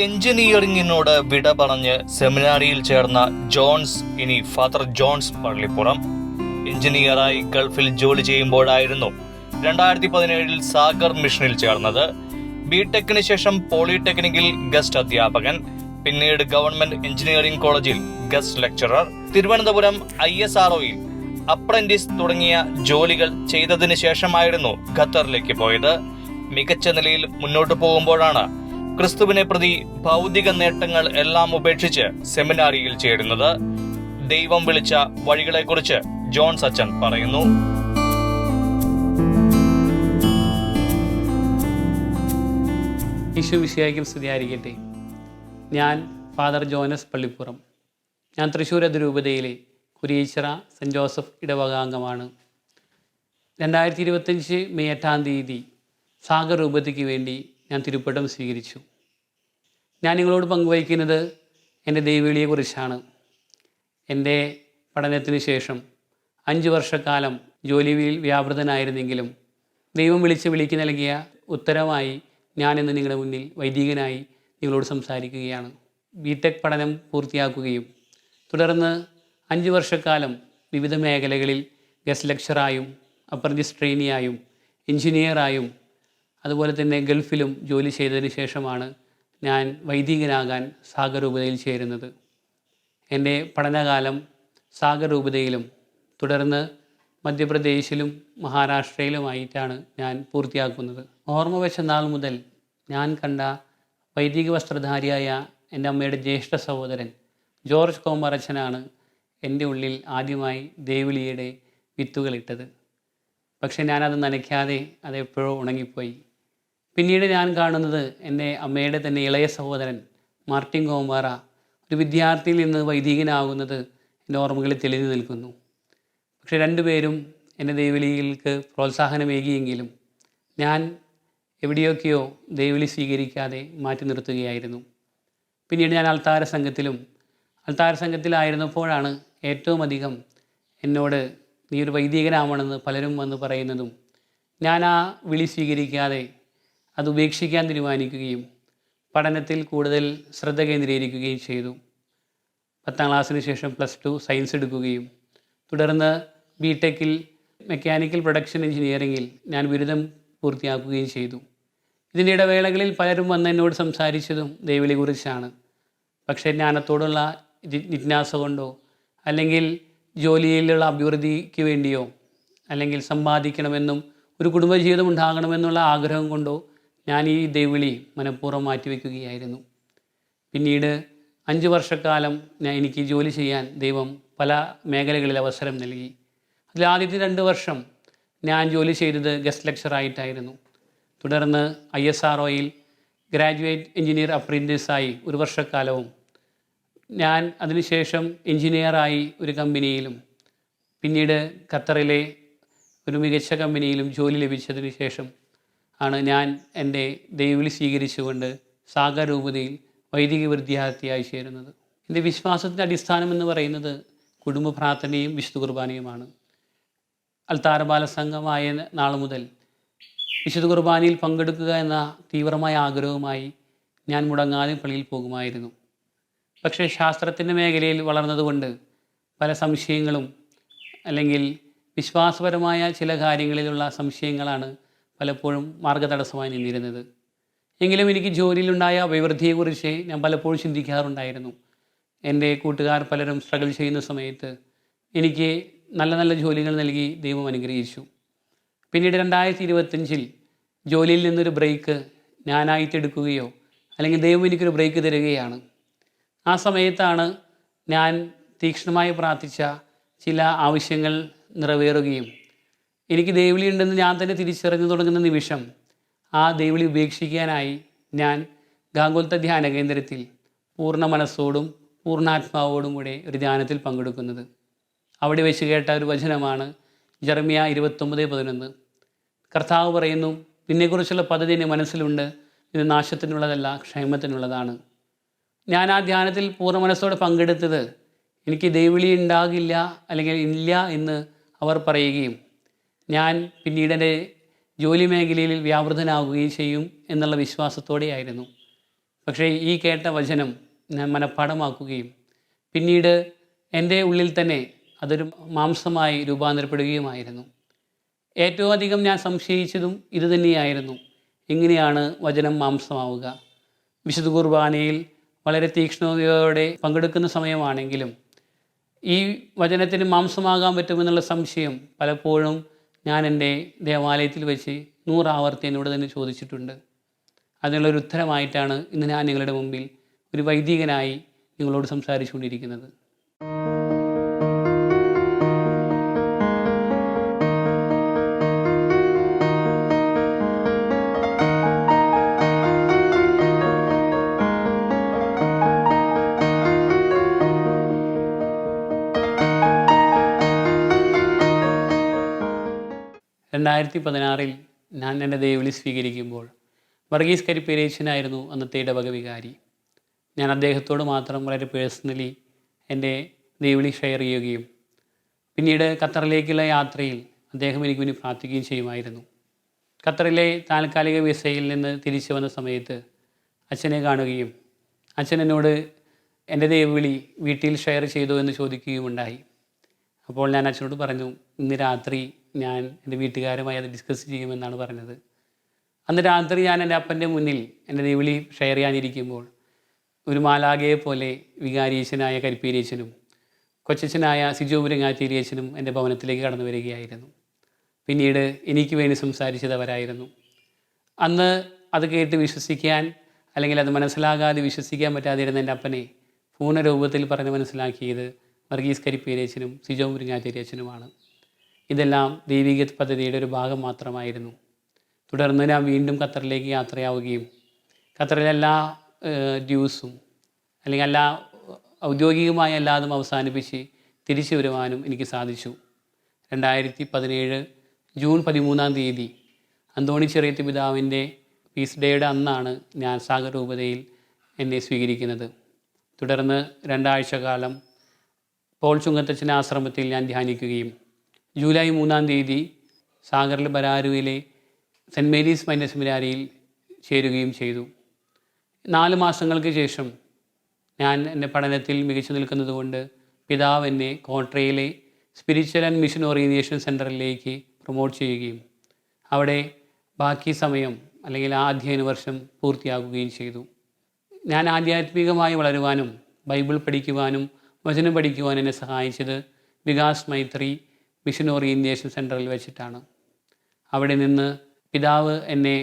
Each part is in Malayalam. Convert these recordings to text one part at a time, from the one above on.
എഞ്ചിനീയറിംഗിനോട് വിട പറഞ്ഞ് സെമിനാരിയിൽ ചേർന്ന ജോൺസ് ഇനി ഫാദർ ജോൺസ് പള്ളിപ്പുറം. എഞ്ചിനീയറായി ഗൾഫിൽ ജോലി ചെയ്യുമ്പോഴായിരുന്നു 2017 സാഗർ മിഷനിൽ ചേർന്നത്. ബിടെക്കിന് ശേഷം പോളിടെക്നിക്കിൽ ഗസ്റ്റ് അധ്യാപകൻ, പിന്നീട് ഗവൺമെന്റ് എഞ്ചിനീയറിംഗ് കോളേജിൽ ഗസ്റ്റ് ലെക്ചറർ, തിരുവനന്തപുരം ISROയിൽ അപ്രന്റീസ് തുടങ്ങിയ ജോലികൾ ചെയ്തതിനു ശേഷമായിരുന്നു ഖത്തറിലേക്ക് പോയത്. മികച്ച നിലയിൽ മുന്നോട്ടു പോകുമ്പോഴാണ് ക്രിസ്തുവിനെ പ്രതി ഭൗതിക നേട്ടങ്ങൾ എല്ലാം ഉപേക്ഷിച്ച് സെമിനാരിയിൽ ചേരുന്നത്. ദൈവം വിളിച്ച വഴികളെക്കുറിച്ച് ജോൺസ് അച്ഛൻ പറയുന്നു. യേശു മിശിഹായ്ക്കും സ്തുതിയായിരിക്കട്ടെ. ഞാൻ ഫാദർ ജോനസ് പള്ളിപ്പുറം. ഞാൻ തൃശ്ശൂർ അതിരൂപതയിലെ കുരിയച്ചിറ സെൻറ്റ് ജോസഫ് ഇടവകാംഗമാണ്. 2025 മെയ് 8 സാഗർ രൂപതയ്ക്ക് വേണ്ടി ഞാൻ തിരുപ്പട്ടം സ്വീകരിച്ചു. ഞാൻ നിങ്ങളോട് പങ്കുവയ്ക്കുന്നത് എൻ്റെ ദൈവവിളിയെക്കുറിച്ചാണ്. എൻ്റെ പഠനത്തിന് ശേഷം 5 വർഷക്കാലം ജോലിയിൽ വ്യാപൃതനായിരുന്നെങ്കിലും ദൈവം വിളിക്ക് നൽകിയ ഉത്തരമായി ഞാനിന്ന് നിങ്ങളുടെ മുന്നിൽ വൈദികനായി നിങ്ങളോട് സംസാരിക്കുകയാണ്. ബിടെക് പഠനം പൂർത്തിയാക്കുകയും തുടർന്ന് 5 വർഷക്കാലം വിവിധ മേഖലകളിൽ ഗസ്റ്റ് ലെക്ചറായും അപ്രന്റീസ് ട്രെയിനിയായും എഞ്ചിനീയറായും അതുപോലെ തന്നെ ഗൾഫിലും ജോലി ചെയ്തതിന് ശേഷമാണ് ഞാൻ വൈദികനാകാൻ സാഗർ രൂപതയിൽ ചേരുന്നത്. എൻ്റെ പഠനകാലം സാഗർ രൂപതയിലും തുടർന്ന് മധ്യപ്രദേശിലും മഹാരാഷ്ട്രയിലുമായിട്ടാണ് ഞാൻ പൂർത്തിയാക്കുന്നത്. ഓർമ്മ വെച്ച നാൾ മുതൽ ഞാൻ കണ്ട വൈദിക വസ്ത്രധാരിയായ എൻ്റെ അമ്മയുടെ ജ്യേഷ്ഠ സഹോദരൻ ജോർജ് കോമറച്ചനാണ് എൻ്റെ ഉള്ളിൽ ആദ്യമായി ദൈവവിളിയുടെ വിത്തുകളിട്ടത്. പക്ഷെ ഞാനത് നനയ്ക്കാതെ അതെപ്പോഴോ ഉണങ്ങിപ്പോയി. പിന്നീട് ഞാൻ കാണുന്നത് എൻ്റെ അമ്മയുടെ തന്നെ ഇളയ സഹോദരൻ മാർട്ടിൻ കോമാറ ഒരു വിദ്യാർത്ഥിയിൽ നിന്ന് വൈദികനാകുന്നത് എൻ്റെ ഓർമ്മകളിൽ തെളിഞ്ഞു നിൽക്കുന്നു. പക്ഷെ രണ്ടുപേരും എൻ്റെ ദൈവവിളികൾക്ക് പ്രോത്സാഹനമേകിയെങ്കിലും ഞാൻ എവിടെയൊക്കെയോ ദൈവവിളി സ്വീകരിക്കാതെ മാറ്റി നിർത്തുകയായിരുന്നു. പിന്നീട് ഞാൻ അൾത്താര സംഘത്തിലായിരുന്നപ്പോഴാണ് ഏറ്റവും അധികം എന്നോട് നീ ഒരു വൈദികനാവണമെന്ന് പലരും വന്ന് പറയുന്നതും ഞാൻ ആ വിളി സ്വീകരിക്കാതെ അത് ഉപേക്ഷിക്കാൻ തീരുമാനിക്കുകയും പഠനത്തിൽ കൂടുതൽ ശ്രദ്ധ കേന്ദ്രീകരിക്കുകയും ചെയ്തു. 10ാം ക്ലാസ്സിന് ശേഷം +2 സയൻസ് എടുക്കുകയും തുടർന്ന് ബിടെക്കിൽ മെക്കാനിക്കൽ പ്രൊഡക്ഷൻ എഞ്ചിനീയറിംഗിൽ ഞാൻ ബിരുദം പൂർത്തിയാക്കുകയും ചെയ്തു. ഇതിൻ്റെ ഇടവേളകളിൽ പലരും വന്ന് എന്നോട് സംസാരിച്ചതും ദൈവവിളിയെക്കുറിച്ചാണ്. പക്ഷേ ജ്ഞാനത്തോടുള്ള ജിജ്ഞാസ കൊണ്ടോ അല്ലെങ്കിൽ ജോലിയിലുള്ള അഭിവൃദ്ധിക്ക് വേണ്ടിയോ അല്ലെങ്കിൽ സമ്പാദിക്കണമെന്നും ഒരു കുടുംബജീവിതം ഉണ്ടാകണമെന്നുള്ള ആഗ്രഹം കൊണ്ടോ ഞാൻ ഈ ദൈവവിളി മനഃപൂർവ്വം മാറ്റിവെക്കുകയായിരുന്നു. പിന്നീട് 5 വർഷക്കാലം എനിക്ക് ജോലി ചെയ്യാൻ ദൈവം പല മേഖലകളിൽ അവസരം നൽകി. അതിൽ ആദ്യത്തെ 2 വർഷം ഞാൻ ജോലി ചെയ്തത് ഗസ്റ്റ് ലെക്ചറായിട്ടായിരുന്നു. തുടർന്ന് ISROയിൽ ഗ്രാജുവേറ്റ് എഞ്ചിനീയർ അപ്രന്റീസായി 1 വർഷക്കാലവും ഞാൻ അതിനുശേഷം എഞ്ചിനീയറായി ഒരു കമ്പനിയിലും പിന്നീട് ഖത്തറിലെ ഒരു മികച്ച കമ്പനിയിലും ജോലി ലഭിച്ചതിന് ശേഷം ആണ് ഞാൻ എൻ്റെ ദൈവവിളി സ്വീകരിച്ചുകൊണ്ട് സാഗർ രൂപതയിൽ വൈദിക വിദ്യാർത്ഥിയായി ചേരുന്നത്. എൻ്റെ വിശ്വാസത്തിൻ്റെ അടിസ്ഥാനം എന്ന് പറയുന്നത് കുടുംബ പ്രാർത്ഥനയും വിശുദ്ധ കുർബാനയുമാണ്. അൾത്താര ബാലസംഘമായ നാൾ മുതൽ വിശുദ്ധ കുർബാനയിൽ പങ്കെടുക്കുക എന്ന തീവ്രമായ ആഗ്രഹവുമായി ഞാൻ മുടങ്ങാതെ പള്ളിയിൽ പോകുമായിരുന്നു. പക്ഷേ ശാസ്ത്രത്തിൻ്റെ മേഖലയിൽ വളർന്നതുകൊണ്ട് പല സംശയങ്ങളും അല്ലെങ്കിൽ വിശ്വാസപരമായ ചില കാര്യങ്ങളിലുള്ള സംശയങ്ങളാണ് പലപ്പോഴും മാർഗതടസ്സമായി നിന്നിരുന്നത്. എങ്കിലും എനിക്ക് ജോലിയിലുണ്ടായ അഭിവൃദ്ധിയെക്കുറിച്ച് ഞാൻ പലപ്പോഴും ചിന്തിക്കാറുണ്ടായിരുന്നു. എൻ്റെ കൂട്ടുകാർ പലരും സ്ട്രഗിൾ ചെയ്യുന്ന സമയത്ത് എനിക്ക് നല്ല നല്ല ജോലികൾ നൽകി ദൈവം അനുഗ്രഹിച്ചു. പിന്നീട് 2025 ജോലിയിൽ നിന്നൊരു ബ്രേക്ക് ഞാനായിട്ടെടുക്കുകയോ അല്ലെങ്കിൽ ദൈവം എനിക്കൊരു ബ്രേക്ക് തരികയാണ്. ആ സമയത്താണ് ഞാൻ തീക്ഷ്ണമായി പ്രാർത്ഥിച്ച ചില ആവശ്യങ്ങൾ നിറവേറുകയും എനിക്ക് ദൈവവിളി ഉണ്ടെന്ന് ഞാൻ തന്നെ തിരിച്ചറിഞ്ഞു തുടങ്ങുന്ന നിമിഷം ആ ദൈവവിളി ഉപേക്ഷിക്കാനായി ഞാൻ ഗാംഗുൽത്ത ധ്യാന കേന്ദ്രത്തിൽ പൂർണ്ണ മനസ്സോടും പൂർണ്ണാത്മാവോടും കൂടെ ഒരു ധ്യാനത്തിൽ പങ്കെടുക്കുന്നത്. അവിടെ വെച്ച് കേട്ട ഒരു വചനമാണ് ജെറമ്യ 29:11. കർത്താവ് പറയുന്നു, നിന്നെക്കുറിച്ചുള്ള പദ്ധതി എൻ്റെ മനസ്സിലുണ്ട്, ഇത് നാശത്തിനുള്ളതല്ല ക്ഷേമത്തിനുള്ളതാണ്. ഞാൻ ആ ധ്യാനത്തിൽ പൂർണ്ണ മനസ്സോടെ പങ്കെടുത്തത് എനിക്ക് ദൈവവിളി ഉണ്ടാകില്ല അല്ലെങ്കിൽ ഇല്ല എന്ന് അവർ പറയുകയും ഞാൻ പിന്നീട് എൻ്റെ ജോലി മേഖലയിൽ വ്യാപൃതനാവുകയും ചെയ്യും എന്നുള്ള വിശ്വാസത്തോടെയായിരുന്നു. പക്ഷേ ഈ കേട്ട വചനം ഞാൻ മനഃപ്പാഠമാക്കുകയും പിന്നീട് എൻ്റെ ഉള്ളിൽ തന്നെ അതൊരു മാംസമായി രൂപാന്തരപ്പെടുകയുമായിരുന്നു. ഏറ്റവും അധികം ഞാൻ സംശയിച്ചതും ഇതുതന്നെയായിരുന്നു. എങ്ങനെയാണ് വചനം മാംസമാവുക? വിശുദ്ധ കുർബാനയിൽ വളരെ തീക്ഷ്ണതയോടെ പങ്കെടുക്കുന്ന സമയമാണെങ്കിലും ഈ വചനത്തിന് മാംസമാകാൻ പറ്റുമെന്നുള്ള സംശയം പലപ്പോഴും ഞാൻ എൻ്റെ ദേവാലയത്തിൽ വെച്ച് 100 ആവർത്തി എന്നോട് തന്നെ ചോദിച്ചിട്ടുണ്ട്. അതിനുള്ളൊരു ഉത്തരമായിട്ടാണ് ഇന്ന് ഞാൻ നിങ്ങളുടെ മുമ്പിൽ ഒരു വൈദികനായി നിങ്ങളോട് സംസാരിച്ചുകൊണ്ടിരിക്കുന്നത്. രണ്ടായിരത്തി 16 ഞാൻ എൻ്റെ ദൈവവിളി സ്വീകരിക്കുമ്പോൾ വർഗീസ് കരിപ്പേരേച്ചനായിരുന്നു അന്നത്തെ ഇടവക വികാരി. ഞാൻ അദ്ദേഹത്തോട് മാത്രം വളരെ പേഴ്സണലി എൻ്റെ ദൈവവിളി ഷെയർ ചെയ്യുകയും പിന്നീട് ഖത്തറിലേക്കുള്ള യാത്രയിൽ അദ്ദേഹം എനിക്ക് വേണ്ടി പ്രാർത്ഥിക്കുകയും ചെയ്യുമായിരുന്നു. ഖത്തറിലെ താൽക്കാലിക വിസയിൽ നിന്ന് തിരിച്ചു വന്ന സമയത്ത് അച്ഛനെ കാണുകയും അച്ഛൻ എന്നോട് എൻ്റെ ദൈവവിളി വീട്ടിൽ ഷെയർ ചെയ്തോ എന്ന് ചോദിക്കുകയുമുണ്ടായി. അപ്പോൾ ഞാൻ അച്ഛനോട് പറഞ്ഞു, ഇന്ന് രാത്രി ഞാൻ എൻ്റെ വീട്ടുകാരുമായി അത് ഡിസ്കസ് ചെയ്യുമെന്നാണ് പറഞ്ഞത്. അന്ന് രാത്രി ഞാൻ എൻ്റെ അപ്പൻ്റെ മുന്നിൽ എൻ്റെ ദൈവവിളി ഷെയർ ചെയ്യാനിരിക്കുമ്പോൾ ഒരു മാലാഖയെ പോലെ വികാരിയച്ഛനായ കരിപ്പീരിയച്ഛനും കൊച്ചച്ഛനായ സിജോ മുരങ്ങാച്ചേരിയച്ഛനും എൻ്റെ ഭവനത്തിലേക്ക് കടന്നു വരികയായിരുന്നു. പിന്നീട് എനിക്ക് വേണ്ടി സംസാരിച്ചതവരായിരുന്നു. അന്ന് അത് കേട്ട് വിശ്വസിക്കാൻ അല്ലെങ്കിൽ അത് മനസ്സിലാകാതെ വിശ്വസിക്കാൻ പറ്റാതിരുന്ന എൻ്റെ അപ്പനെ പൂർണ്ണരൂപത്തിൽ പറഞ്ഞ് മനസ്സിലാക്കിയത് വർഗീസ് കരിപ്പേരേച്ചനും സിജോ മുരങ്ങാച്ചേരിയച്ഛനുമാണ്. ഇതെല്ലാം ദൈവിക പദ്ധതിയുടെ ഒരു ഭാഗം മാത്രമായിരുന്നു. തുടർന്ന് ഞാൻ വീണ്ടും ഖത്തറിലേക്ക് യാത്രയാവുകയും ഖത്തറിലെ എല്ലാ ഡ്യൂസും അല്ലെങ്കിൽ എല്ലാ ഔദ്യോഗികമായ എല്ലാതും അവസാനിപ്പിച്ച് തിരിച്ചു വരുവാനും എനിക്ക് സാധിച്ചു. 2017 ജൂൺ 13 അന്തോണി ചെറിയത്ത് പിതാവിൻ്റെ പീസ് ഡേയുടെ അന്നാണ് ഞാൻ സാഗർ രൂപതയിൽ എന്നെ സ്വീകരിക്കുന്നത്. തുടർന്ന് 2 ആഴ്ചക്കാലം പോൾ ചുങ്കത്തച്ഛൻ ആശ്രമത്തിൽ ഞാൻ ധ്യാനിക്കുകയും ജൂലൈ 3 സാഗറിലെ ബരാരുവിലെ സെൻറ്റ് മേരീസ് മൈനർ സെമിനാരിയിൽ ചേരുകയും ചെയ്തു. 4 മാസങ്ങൾക്ക് ശേഷം ഞാൻ എൻ്റെ പഠനത്തിൽ മികച്ചു നിൽക്കുന്നതുകൊണ്ട് പിതാവ് എന്നെ കോട്രയിലെ സ്പിരിച്വൽ ആൻഡ് മിഷൻ ഓറിയൻറ്റേഷൻ സെൻറ്ററിലേക്ക് പ്രൊമോട്ട് ചെയ്യുകയും അവിടെ ബാക്കി സമയം അല്ലെങ്കിൽ ആ അധ്യയന വർഷം പൂർത്തിയാക്കുകയും ചെയ്തു. ഞാൻ ആധ്യാത്മികമായി വളരുവാനും ബൈബിൾ പഠിക്കുവാനും വചനം പഠിക്കുവാനും എന്നെ സഹായിച്ചത് വികാസ് മൈത്രി മിഷൻ ഓറിയൻറ്റേഷൻ സെൻറ്ററിൽ വെച്ചിട്ടാണ്. അവിടെ നിന്ന് പിതാവ് എന്നെ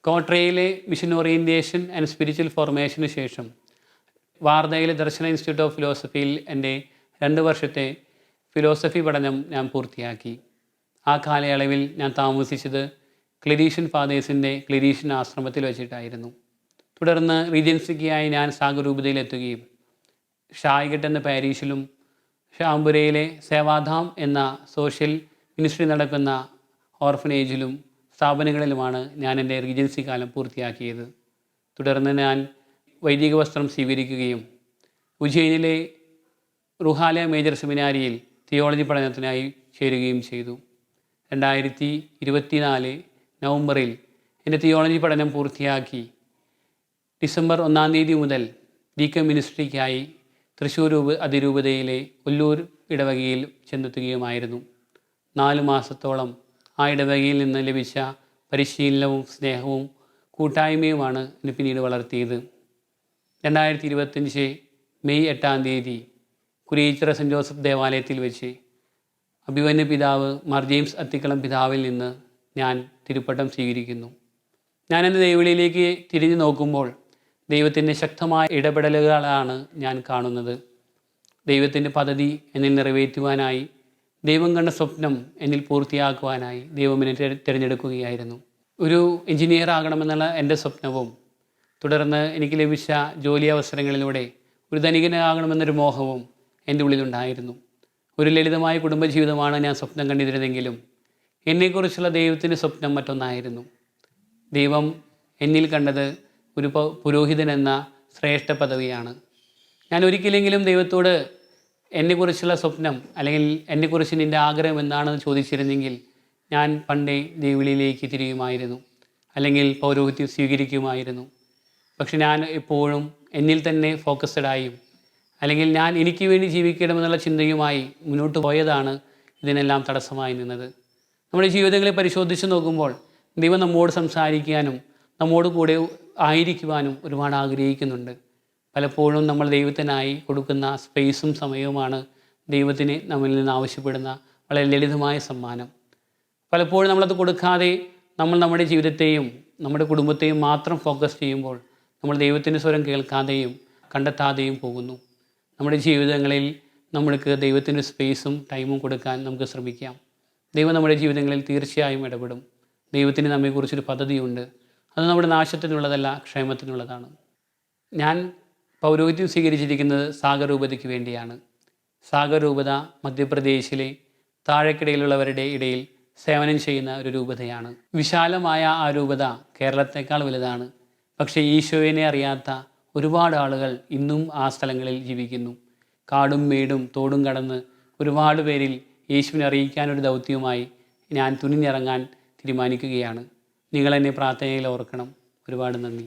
കോട്രയിലെ മിഷൻ ഓറിയൻറ്റേഷൻ ആൻഡ് സ്പിരിച്വൽ ഫോർമേഷന് ശേഷം വാർധയിലെ ദർശന ഇൻസ്റ്റിറ്റ്യൂട്ട് ഓഫ് ഫിലോസഫിയിൽ എൻ്റെ 2 വർഷത്തെ ഫിലോസഫി പഠനം ഞാൻ പൂർത്തിയാക്കി. ആ കാലയളവിൽ ഞാൻ താമസിച്ചത് ക്ലിരീഷ്യൻ ഫാദേഴ്സിൻ്റെ ക്ലിരീഷ്യൻ ആശ്രമത്തിൽ വെച്ചിട്ടായിരുന്നു. തുടർന്ന് റീജൻസിക്കായി ഞാൻ സാഗർ രൂപതയിലെത്തുകയും ഷായ്ഗട്ട് എന്ന പാരീഷിലും ഷാംപുരയിലെ സേവാധാം എന്ന സോഷ്യൽ മിനിസ്ട്രി നടക്കുന്ന ഓർഫനേജിലും സ്ഥാപനങ്ങളിലുമാണ് ഞാൻ എൻ്റെ റീജൻസി കാലം പൂർത്തിയാക്കിയത്. തുടർന്ന് ഞാൻ വൈദിക വസ്ത്രം സ്വീകരിക്കുകയും ഉജ്ജയിനിലെ റുഹാല മേജർ സെമിനാരിയിൽ തിയോളജി പഠനത്തിനായി ചേരുകയും ചെയ്തു. 2024 നവംബറിൽ എൻ്റെ തിയോളജി പഠനം പൂർത്തിയാക്കി ഡിസംബർ 1 മുതൽ ഡീക്കൻ മിനിസ്ട്രിക്കായി തൃശ്ശൂർ അതിരൂപതയിലെ ഒല്ലൂർ ഇടവകയിൽ ചെന്നെത്തുകയുമായിരുന്നു. 4 മാസത്തോളം ആ ഇടവകയിൽ നിന്ന് ലഭിച്ച പരിശീലനവും സ്നേഹവും കൂട്ടായ്മയുമാണ് എന്നെ പിന്നീട് വളർത്തിയത്. 2025 മെയ് 8 കുരിയിച്ചിറ സെൻറ്റ് ജോസഫ് ദേവാലയത്തിൽ വെച്ച് അഭിമന്യ പിതാവ് മാർ ജെയിംസ് അത്തിക്കളം പിതാവിൽ നിന്ന് ഞാൻ തിരുപ്പട്ടം സ്വീകരിക്കുന്നു. ഞാൻ എൻ്റെ ദൈവവിളിയിലേക്ക് തിരിഞ്ഞു നോക്കുമ്പോൾ ദൈവത്തിൻ്റെ ശക്തമായ ഇടപെടലുകളാണ് ഞാൻ കാണുന്നത്. ദൈവത്തിൻ്റെ പദ്ധതി എന്നിൽ നിറവേറ്റുവാനായി, ദൈവം കണ്ട സ്വപ്നം എന്നിൽ പൂർത്തിയാക്കുവാനായി ദൈവം എന്നെ തിരഞ്ഞെടുക്കുകയായിരുന്നു. ഒരു എഞ്ചിനീയർ ആകണമെന്നുള്ള എൻ്റെ സ്വപ്നവും തുടർന്ന് എനിക്ക് ലഭിച്ച ജോലി അവസരങ്ങളിലൂടെ ഒരു ധനികനാകണമെന്നൊരു മോഹവും എൻ്റെ ഉള്ളിലുണ്ടായിരുന്നു. ഒരു ലളിതമായ കുടുംബജീവിതമാണ് ഞാൻ സ്വപ്നം കണ്ടിരുന്നെങ്കിലും എന്നെക്കുറിച്ചുള്ള ദൈവത്തിൻ്റെ സ്വപ്നം മറ്റൊന്നായിരുന്നു. ദൈവം എന്നിൽ കണ്ടത് ഒരു പുരോഹിതൻ എന്ന ശ്രേഷ്ഠ പദവിയാണ്. ഞാൻ ഒരിക്കലെങ്കിലും ദൈവത്തോട് എന്നെക്കുറിച്ചുള്ള സ്വപ്നം അല്ലെങ്കിൽ എന്നെക്കുറിച്ച് നിൻ്റെ ആഗ്രഹം എന്താണെന്ന് ചോദിച്ചിരുന്നെങ്കിൽ ഞാൻ പണ്ടേ ദൈവവിളിയിലേക്ക് തിരിയുമായിരുന്നു, അല്ലെങ്കിൽ പൗരോഹിത്യം സ്വീകരിക്കുമായിരുന്നു. പക്ഷെ ഞാൻ എപ്പോഴും എന്നിൽ തന്നെ ഫോക്കസ്ഡായും അല്ലെങ്കിൽ ഞാൻ എനിക്ക് വേണ്ടി ജീവിക്കണമെന്നുള്ള ചിന്തയുമായി മുന്നോട്ട് പോയതാണ് ഇതിനെല്ലാം തടസ്സമായി നിന്നത്. നമ്മുടെ ജീവിതങ്ങളെ പരിശോധിച്ച് നോക്കുമ്പോൾ ദൈവം നമ്മോട് സംസാരിക്കാനും നമ്മോട് കൂടെ ആയിരിക്കുവാനും ഒരുപാട് ആഗ്രഹിക്കുന്നുണ്ട്. പലപ്പോഴും നമ്മൾ ദൈവത്തിനായി കൊടുക്കുന്ന സ്പേസും സമയവുമാണ് ദൈവത്തിന് നമ്മളിൽ നിന്ന് ആവശ്യപ്പെടുന്ന വളരെ ലളിതമായ സമ്മാനം. പലപ്പോഴും നമ്മളത് കൊടുക്കാതെ നമ്മൾ നമ്മുടെ ജീവിതത്തെയും നമ്മുടെ കുടുംബത്തെയും മാത്രം ഫോക്കസ് ചെയ്യുമ്പോൾ നമ്മൾ ദൈവത്തിൻ്റെ സ്വരം കേൾക്കാതെയും കണ്ടെത്താതെയും പോകുന്നു. നമ്മുടെ ജീവിതങ്ങളിൽ നമ്മൾക്ക് ദൈവത്തിൻ്റെ സ്പേസും ടൈമും കൊടുക്കാൻ നമുക്ക് ശ്രമിക്കാം. ദൈവം നമ്മുടെ ജീവിതങ്ങളിൽ തീർച്ചയായും ഇടപെടും. ദൈവത്തിന് നമ്മെക്കുറിച്ചൊരു പദ്ധതിയുണ്ട്. അത് നമ്മുടെ നാശത്തിനുള്ളതല്ല, ക്ഷേമത്തിനുള്ളതാണ്. ഞാൻ പൗരോഹിത്യം സ്വീകരിച്ചിരിക്കുന്നത് സാഗർ രൂപതയ്ക്ക് വേണ്ടിയാണ്. സാഗർ രൂപത മധ്യപ്രദേശിലെ താഴെക്കിടയിലുള്ളവരുടെ ഇടയിൽ സേവനം ചെയ്യുന്ന ഒരു രൂപതയാണ്. വിശാലമായ ആ രൂപത കേരളത്തേക്കാൾ വലുതാണ്. പക്ഷേ ഈശോയെ അറിയാത്ത ഒരുപാട് ആളുകൾ ഇന്നും ആ സ്ഥലങ്ങളിൽ ജീവിക്കുന്നു. കാടും മേടും തോടും കടന്ന് ഒരുപാട് പേരിൽ യേശുവിനെ അറിയിക്കാനൊരു ദൗത്യവുമായി ഞാൻ തുനിഞ്ഞിറങ്ങാൻ തീരുമാനിക്കുകയാണ്. നിങ്ങളെന്നെ പ്രാർത്ഥനയിൽ ഓർക്കണം. ഒരുപാട് നന്ദി.